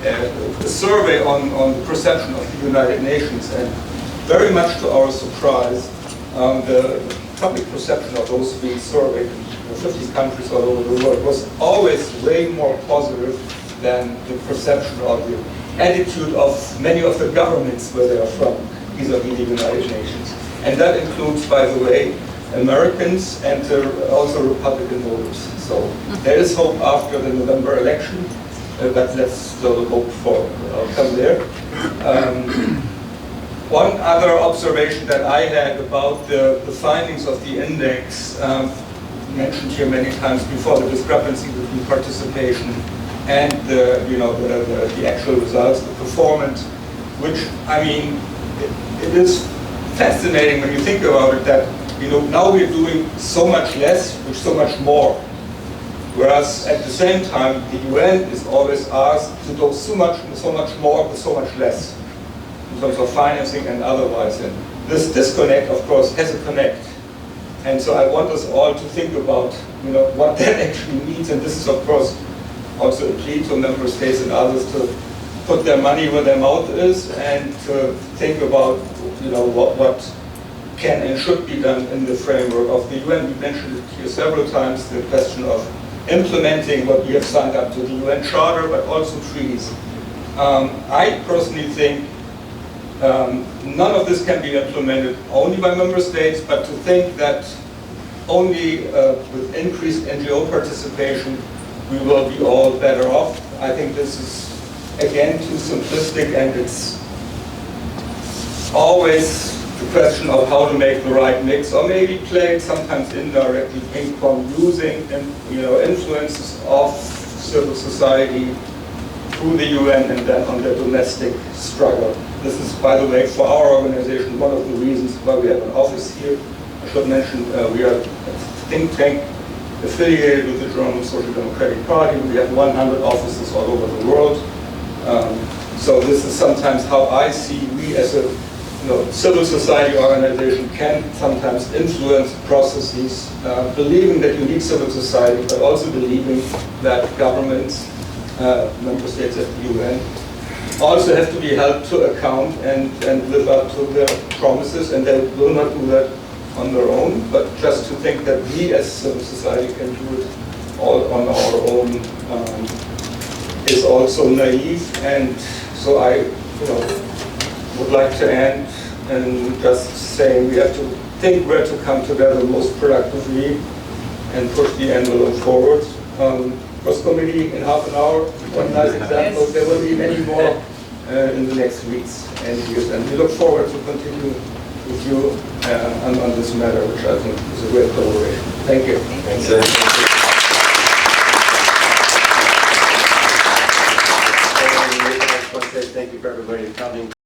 a survey on the perception of the United Nations, and very much to our surprise, the public perception of those being surveyed in 50 countries all over the world was always way more positive than the perception or the attitude of many of the governments where they are from vis-a-vis the United Nations. And that includes, by the way, Americans and also Republican voters. So there is hope after the November election, but let's still hope for outcome there. One other observation that I had about the findings of the index, mentioned here many times before, the discrepancy between participation and the actual results, the performance, which, I mean, it is fascinating when you think about it that, now we're doing so much less with so much more. Whereas at the same time, the UN is always asked to do so much more with so much less in terms of financing and otherwise. And this disconnect, of course, has a connect. And so I want us all to think about, what that actually means. And this is, of course, also a plea to member states and others to put their money where their mouth is and to think about, what can and should be done in the framework of the UN. We mentioned it here several times, the question of implementing what we have signed up to the UN Charter, but also treaties. I personally think none of this can be implemented only by member states, but to think that only with increased NGO participation we will be all better off, I think this is, again, too simplistic, and it's always the question of how to make the right mix, or maybe playing sometimes indirectly ping pong, using influences of civil society through the UN and then on their domestic struggle. This is, by the way, for our organization, one of the reasons why we have an office here. I should mention we are a think tank affiliated with the German Social Democratic Party. We have 100 offices all over the world. So this is sometimes how I see we as a civil society organization can sometimes influence processes, believing that you need civil society, but also believing that governments, member states at the UN, also have to be held to account and live up to their promises, and they will not do that on their own, but just to think that we as civil society can do it all on our own is also naive. And so I would like to end and just saying we have to think where to come together most productively and push the envelope forward. Cross committee in half an hour, one nice example. There will be many more in the next weeks and years, and we look forward to continue with you on this matter, which I think is a great collaboration. Thank you. Thank you for everybody coming.